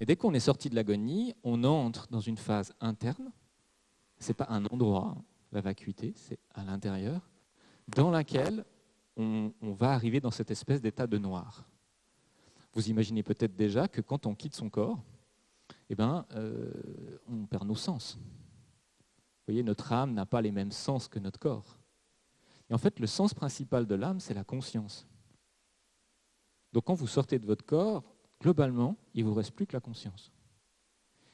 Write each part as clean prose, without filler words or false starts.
Et dès qu'on est sorti de l'agonie, on entre dans une phase interne. Ce n'est pas un endroit, la vacuité, c'est à l'intérieur, dans laquelle on va arriver dans cette espèce d'état de noir. Vous imaginez peut-être déjà que quand on quitte son corps, on perd nos sens. Vous voyez, notre âme n'a pas les mêmes sens que notre corps. Et en fait, le sens principal de l'âme, c'est la conscience. Donc quand vous sortez de votre corps, globalement, il ne vous reste plus que la conscience.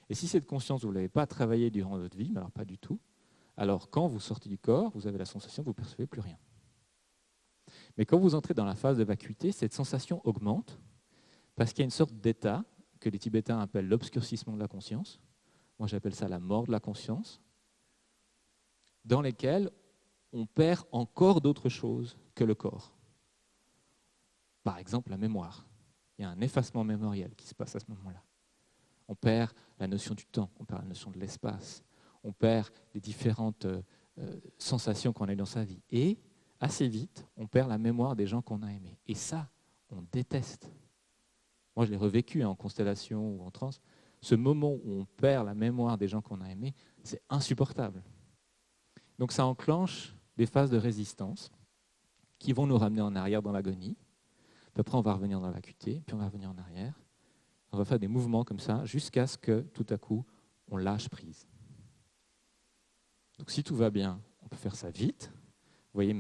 Et si cette conscience, vous ne l'avez pas travaillée durant votre vie, mais alors pas du tout, alors quand vous sortez du corps, vous avez la sensation que vous ne percevez plus rien. Mais quand vous entrez dans la phase de vacuité, cette sensation augmente parce qu'il y a une sorte d'état que les Tibétains appellent l'obscurcissement de la conscience. Moi, j'appelle ça la mort de la conscience, dans lesquels on perd encore d'autres choses que le corps. Par exemple, la mémoire. Il y a un effacement mémoriel qui se passe à ce moment-là. On perd la notion du temps, on perd la notion de l'espace, on perd les différentes sensations qu'on a eues dans sa vie. Et assez vite, on perd la mémoire des gens qu'on a aimés. Et ça, on déteste. Moi, je l'ai revécu en constellation ou en transe. Ce moment où on perd la mémoire des gens qu'on a aimés, c'est insupportable. Donc ça enclenche des phases de résistance qui vont nous ramener en arrière dans l'agonie. Puis après, on va revenir dans la vacuité, puis on va revenir en arrière. On va faire des mouvements comme ça jusqu'à ce que, tout à coup, on lâche prise. Donc si tout va bien, on peut faire ça vite. Vous voyez,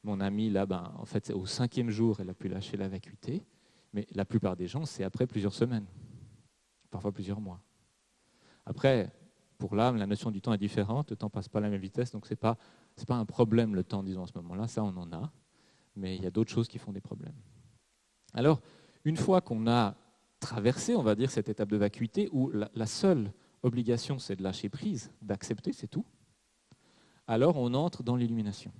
mon amie, là, en fait, au 5e jour, elle a pu lâcher la vacuité. Mais la plupart des gens, c'est après plusieurs semaines, parfois plusieurs mois. Après, pour l'âme, la notion du temps est différente, le temps ne passe pas à la même vitesse, donc ce n'est pas un problème le temps, disons, à ce moment-là, ça on en a, mais il y a d'autres choses qui font des problèmes. Alors, une fois qu'on a traversé, on va dire, cette étape de vacuité, où la seule obligation, c'est de lâcher prise, d'accepter, c'est tout, alors on entre dans l'illumination.